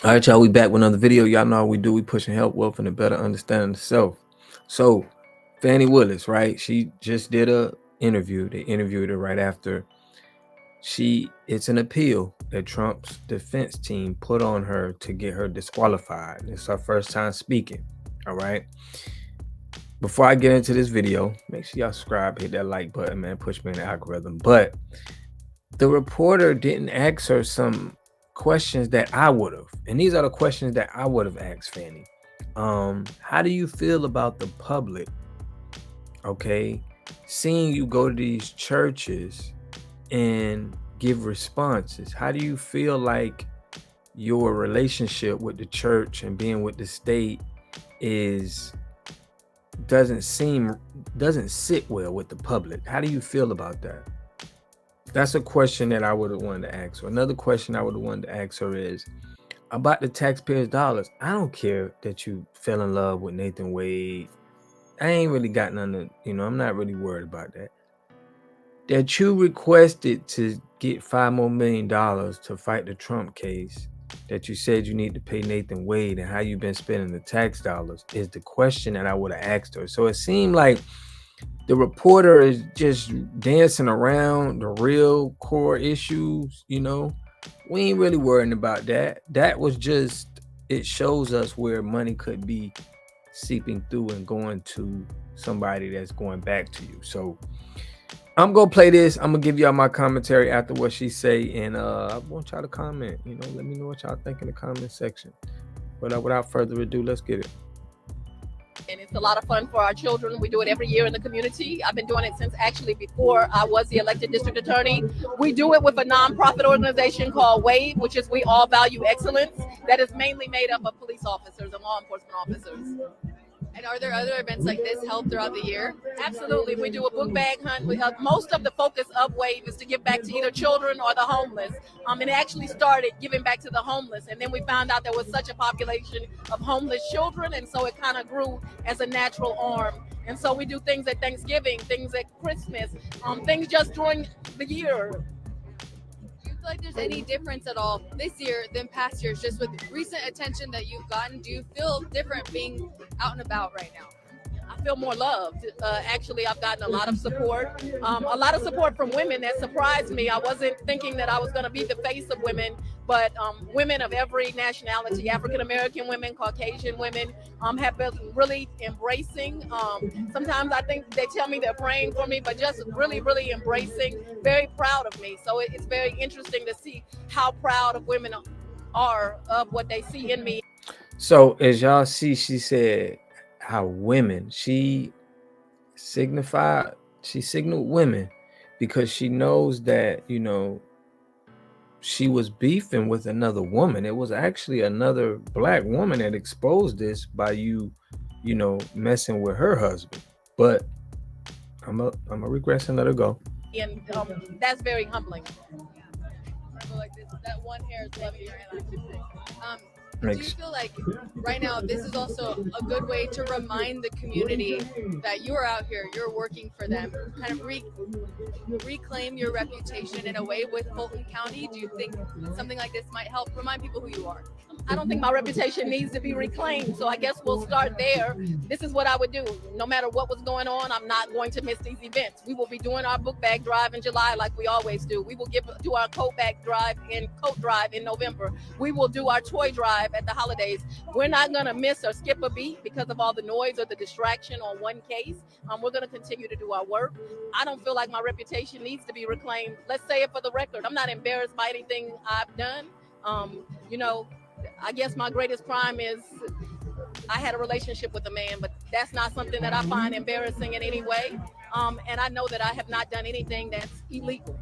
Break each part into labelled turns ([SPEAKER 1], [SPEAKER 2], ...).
[SPEAKER 1] All right, y'all, we back with another video. Y'all know how we do. We pushing help, wealth, and a better understanding of self. So, Fani Willis, right? She just did a interview. They interviewed her right after it's an appeal that Trump's defense team put on her to get her disqualified. It's her first time speaking. All right. Before I get into this video, make sure y'all subscribe, hit that like button, man. Push me in the algorithm. But the reporter didn't ask her some questions that I would have, and these are the questions that I would have asked Fani. How do you feel about the public, okay, seeing you go to these churches and give responses? How do you feel like your relationship with the church and being with the state doesn't sit well with the public? How do you feel about that? That's a question that I would have wanted to ask her. Another question I would have wanted to ask her is about the taxpayers' dollars. I don't care that you fell in love with Nathan Wade. I ain't really got none of, I'm not really worried about that. That you requested to get $5 million more to fight the Trump case, that you said you need to pay Nathan Wade, and how you've been spending the tax dollars is the question that I would have asked her. So it seemed like the reporter is just dancing around the real core issues. We ain't really worrying about that. That was just, it shows us where money could be seeping through and going to somebody that's going back to you. So I'm gonna play this. I'm gonna give y'all my commentary after what she say, and I want y'all to comment. Let me know what y'all think in the comment section. But without further ado, let's get it.
[SPEAKER 2] And it's a lot of fun for our children. We do it every year in the community. I've been doing it since actually before I was the elected district attorney. We do it with a nonprofit organization called WAVE, which is We All Value Excellence, that is mainly made up of police officers and law enforcement officers.
[SPEAKER 3] And are there other events like this held throughout the year?
[SPEAKER 2] Absolutely. We do a book bag hunt. Most of the focus of WAVE is to give back to either children or the homeless. And it actually started giving back to the homeless. And then we found out there was such a population of homeless children. And so it kind of grew as a natural arm. And so we do things at Thanksgiving, things at Christmas, things just during the year.
[SPEAKER 3] Do you feel like there's any difference at all this year than past years, just with recent attention that you've gotten? Do you feel different being out and about right now?
[SPEAKER 2] I feel more loved. Actually, I've gotten a lot of support from women that surprised me. I wasn't thinking that I was going to be the face of women, but women of every nationality, African American women, Caucasian women, have been really embracing. Sometimes I think they tell me they're praying for me, but just really, really embracing, very proud of me. So it's very interesting to see how proud of women are of what they see in me.
[SPEAKER 1] So as y'all see, she said how women, she signaled women because she knows that, she was beefing with another woman. It was actually another black woman that exposed this by you messing with her husband. But I'm a regress and let her go.
[SPEAKER 2] And that's very humbling.
[SPEAKER 3] Like this, that one hair is loving your hairline. Do you feel like right now this is also a good way to remind the community that you're out here, you're working for them, kind of reclaim your reputation in a way with Fulton County? Do you think something like this might help remind people who you are?
[SPEAKER 2] I don't think my reputation needs to be reclaimed, so I guess we'll start there. This is what I would do. No matter what was going on, I'm not going to miss these events. We will be doing our book bag drive in July like we always do. We will do our coat drive in November. We will do our toy drive at the holidays. We're not going to miss or skip a beat because of all the noise or the distraction on one case. We're going to continue to do our work. I don't feel like my reputation needs to be reclaimed. Let's say it for the record. I'm not embarrassed by anything I've done. I guess my greatest crime is I had a relationship with a man, but that's not something that I find embarrassing in any way. And I know that I have not done anything that's illegal.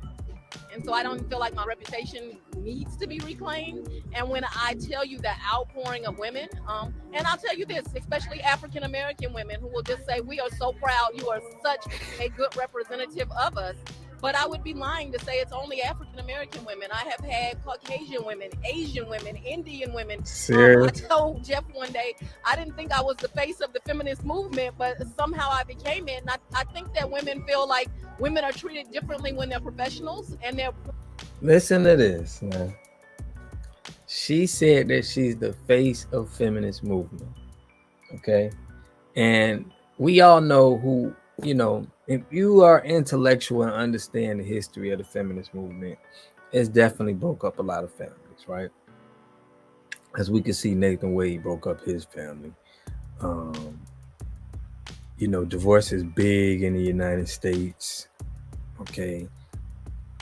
[SPEAKER 2] And so I don't feel like my reputation needs to be reclaimed. And when I tell you the outpouring of women, and I'll tell you this, especially African American women who will just say, we are so proud, you are such a good representative of us. But I would be lying to say it's only African American women. I have had Caucasian women, Asian women, Indian women. I told Jeff one day, I didn't think I was the face of the feminist movement, but somehow I became it. And I think that women feel like women are treated differently when they're professionals and they're...
[SPEAKER 1] Listen to this, man. She said that she's the face of feminist movement. Okay. And we all know who, if you are intellectual and understand the history of the feminist movement, it's definitely broke up a lot of families, right? As we can see, Nathan Wade broke up his family. Divorce is big in the United States. Okay.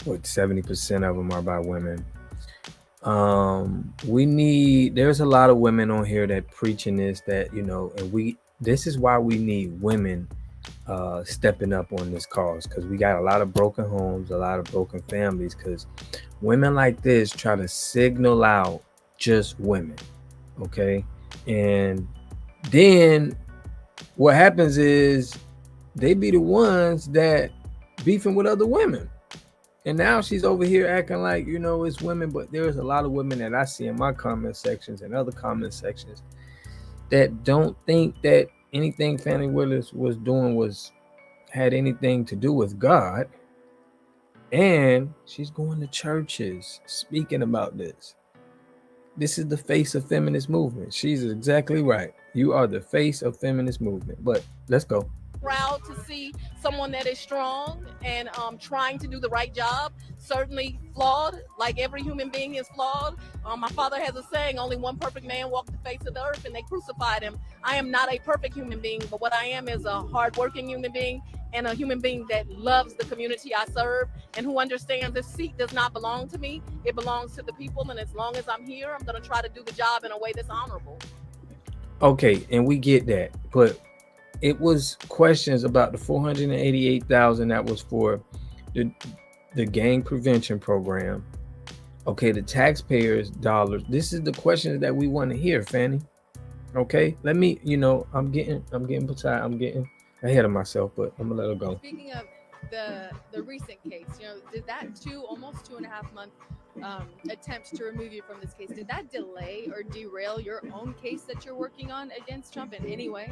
[SPEAKER 1] What, 70% of them are by women. There's a lot of women on here that preaching this, that, and this is why we need women stepping up on this cause, because we got a lot of broken homes, a lot of broken families, because women like this try to signal out just women. Okay. And then what happens is they be the ones that beefing with other women. And now she's over here acting like, it's women, but there's a lot of women that I see in my comment sections and other comment sections that don't think that anything Fani Willis was doing had anything to do with God. And she's going to churches speaking about this. This is the face of feminist movement. She's exactly right. You are the face of feminist movement. But let's go.
[SPEAKER 2] Proud to see someone that is strong and trying to do the right job. Certainly flawed, like every human being is flawed. My father has a saying, only one perfect man walked the face of the earth and they crucified him. I am not a perfect human being, but what I am is a hardworking human being and a human being that loves the community I serve and who understands this seat does not belong to me. It belongs to the people, and as long as I'm here, I'm going to try to do the job in a way that's honorable.
[SPEAKER 1] Okay, and we get that, but it was questions about the $488,000 that was for the gang prevention program. Okay, the taxpayers' dollars. This is the questions that we want to hear, Fani. Okay, let me. I'm getting ahead of myself, but I'm gonna let her go.
[SPEAKER 3] Speaking of the recent case, did that almost 2.5 month attempt to remove you from this case, did that delay or derail your own case that you're working on against Trump in any way?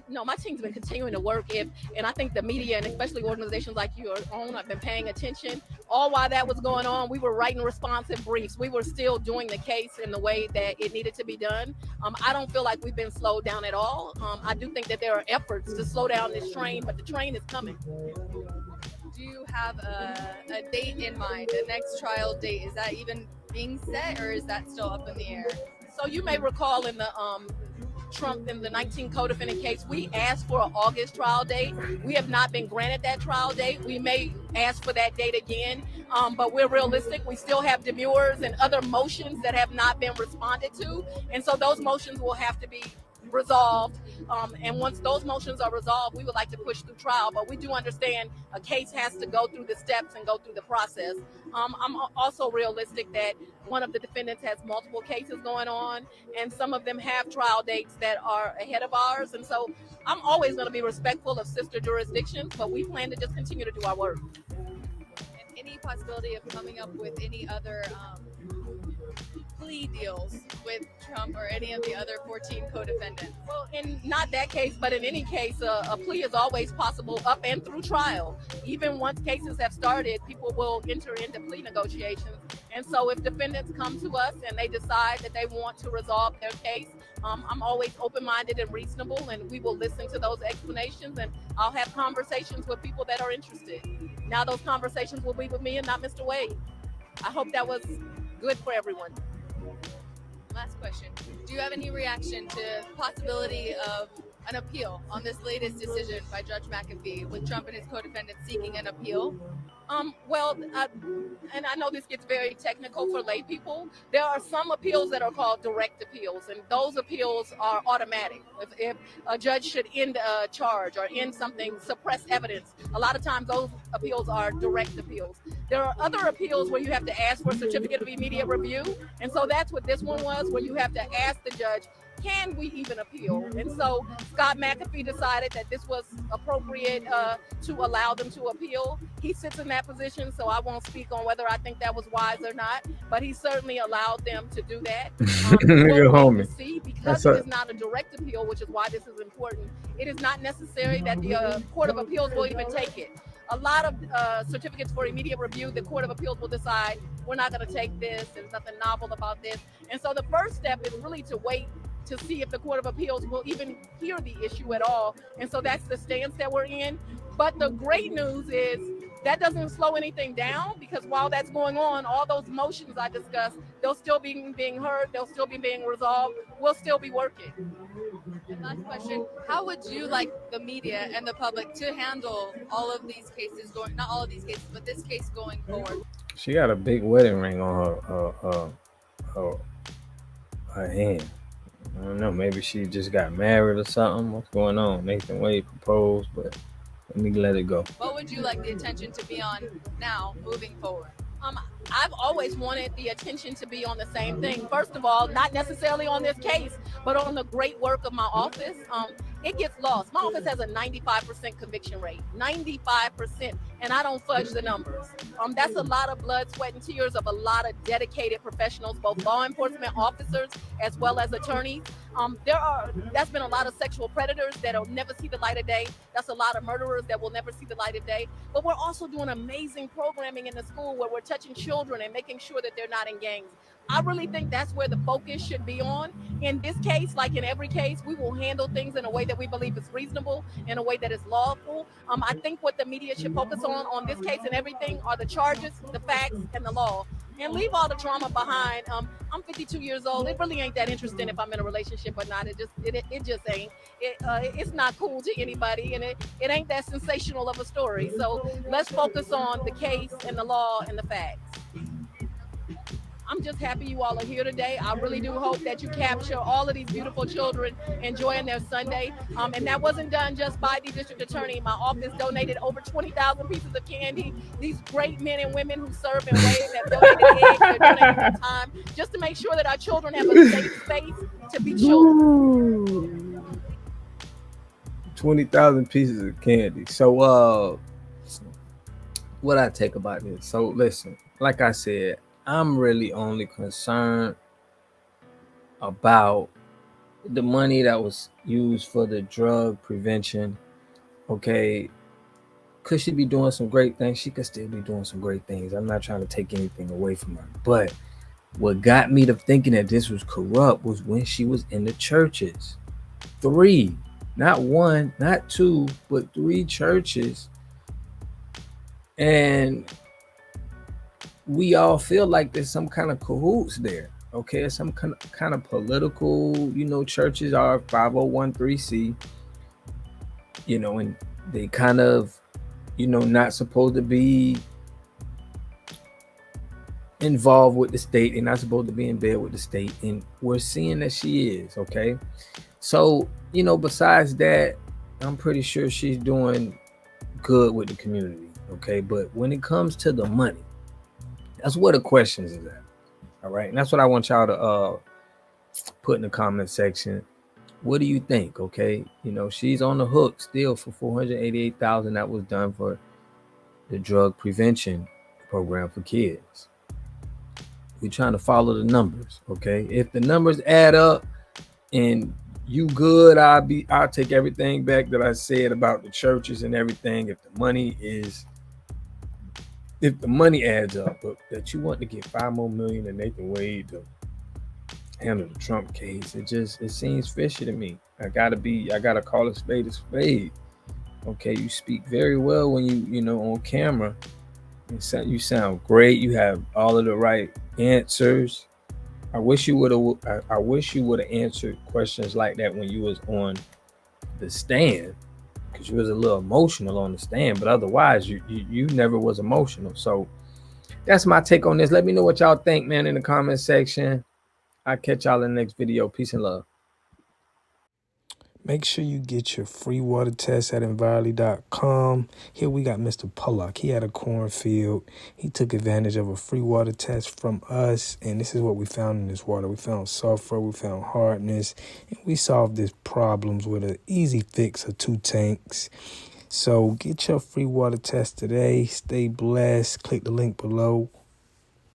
[SPEAKER 2] No, my team's been continuing to work. And I think the media, and especially organizations like your own, have been paying attention. All while that was going on, we were writing responsive briefs. We were still doing the case in the way that it needed to be done. I don't feel like we've been slowed down at all. I do think that there are efforts to slow down this train, but the train is coming.
[SPEAKER 3] Do you have a date in mind, a next trial date? Is that even being set, or is that still up in the air?
[SPEAKER 2] So you may recall in the Trump in the 19 co-defendant case, we asked for an August trial date. We have not been granted that trial date. We may ask for that date again, but we're realistic. We still have demurs and other motions that have not been responded to, and so those motions will have to be resolved. And once those motions are resolved, we would like to push through trial, but we do understand a case has to go through the steps and go through the process. I'm also realistic that one of the defendants has multiple cases going on, and some of them have trial dates that are ahead of ours. And so I'm always going to be respectful of sister jurisdictions, but we plan to just continue to do our work.
[SPEAKER 3] And any possibility of coming up with any other plea deals with Trump or any of the other 14 co-defendants?
[SPEAKER 2] Well, in not that case, but in any case, a plea is always possible up and through trial. Even once cases have started, people will enter into plea negotiations. And so if defendants come to us and they decide that they want to resolve their case, I'm always open-minded and reasonable, and we will listen to those explanations, and I'll have conversations with people that are interested. Now those conversations will be with me and not Mr. Wade. I hope that was good for everyone.
[SPEAKER 3] Last question. Do you have any reaction to the possibility of an appeal on this latest decision by Judge McAfee, with Trump and his co-defendants seeking an appeal?
[SPEAKER 2] And I know this gets very technical for lay people. There are some appeals that are called direct appeals, and those appeals are automatic. If a judge should end a charge or end something, suppress evidence, a lot of times those appeals are direct appeals. There are other appeals where you have to ask for a certificate of immediate review, and so that's what this one was, where you have to ask the judge, can we even appeal? And so Scott McAfee decided that this was appropriate to allow them to appeal. He sits in that position, so I won't speak on whether I think that was wise or not, but he certainly allowed them to do that. Because it is not a direct appeal, which is why this is important. It is not necessary that the Court of Appeals will even take it. a lot of certificates for immediate review. The Court of Appeals will decide we're not going to take this. There's nothing novel about this. And so the first step is really to wait to see if the Court of Appeals will even hear the issue at all. And so that's the stance that we're in. But the great news is that doesn't slow anything down, because while that's going on, all those motions I discussed, they'll still be being heard, they'll still be being resolved, we'll still be working.
[SPEAKER 3] And last question, how would you like the media and the public to handle all of these cases going, not all of these cases, but this case going forward?
[SPEAKER 1] She got a big wedding ring on her hand. I don't know, maybe she just got married or something. What's going on? Nathan Wade proposed, but let me let it go.
[SPEAKER 3] What would you like the attention to be on now, moving forward?
[SPEAKER 2] I've always wanted the attention to be on the same thing. First of all, not necessarily on this case, but on the great work of my office. It gets lost. My office has a 95% conviction rate, 95%, and I don't fudge the numbers. That's a lot of blood, sweat, and tears of a lot of dedicated professionals, both law enforcement officers as well as attorneys. That's been a lot of sexual predators that'll never see the light of day. That's a lot of murderers that will never see the light of day. But we're also doing amazing programming in the school where we're touching children and making sure that they're not in gangs. I really think that's where the focus should be on. In this case, like in every case, we will handle things in a way that we believe is reasonable, in a way that is lawful. I think what the media should focus on this case and everything, are the charges, the facts, and the law. And leave all the drama behind. I'm 52 years old. It really ain't that interesting if I'm in a relationship or not. It just ain't. It's not cool to anybody, and it ain't that sensational of a story. So let's focus on the case and the law and the facts. I'm just happy you all are here today. I really do hope that you capture all of these beautiful children enjoying their Sunday. And that wasn't done just by the district attorney. My office donated over 20,000 pieces of candy. These great men and women who serve and wave have donated eggs, they're donating their time, just to make sure that our children have a safe space to be children.
[SPEAKER 1] 20,000 pieces of candy. So what I take about this. So listen, like I said, I'm really only concerned about the money that was used for the drug prevention. Okay, could she be doing some great things? She could still be doing some great things. I'm not trying to take anything away from her. But what got me to thinking that this was corrupt was when she was in the churches. 3, not 1, not 2, but 3 churches. And we all feel like there's some kind of cahoots there. Okay, some kind of political, churches are 501(c), and they kind of, not supposed to be involved with the state. They're not supposed to be in bed with the state. And we're seeing that she is, okay? So, besides that, I'm pretty sure she's doing good with the community, okay? But when it comes to the money, that's where the questions is at. All right. And that's what I want y'all to put in the comment section. What do you think? Okay. She's on the hook still for $488,000 that was done for the drug prevention program for kids. We're trying to follow the numbers. Okay. If the numbers add up and you good, I'll take everything back that I said about the churches and everything. If the money adds up, but that you want to get $5 more million to Nathan Wade to handle the Trump case, it seems fishy to me. I gotta call a spade a spade. Okay, you speak very well when you on camera. You sound great. You have all of the right answers. I wish you would have answered questions like that when you was on the stand, because you was a little emotional on the stand, but otherwise you never was emotional. So that's my take on this. Let me know what y'all think, man, in the comment section. I'll catch y'all in the next video. Peace and love. Make sure you get your free water test at envirely.com. Here we got Mr. Pollock. He had a cornfield. He took advantage of a free water test from us, and this is what we found in this water. We found sulfur, we found hardness, and we solved these problems with an easy fix of 2 tanks. So get your free water test today. Stay blessed. Click the link below.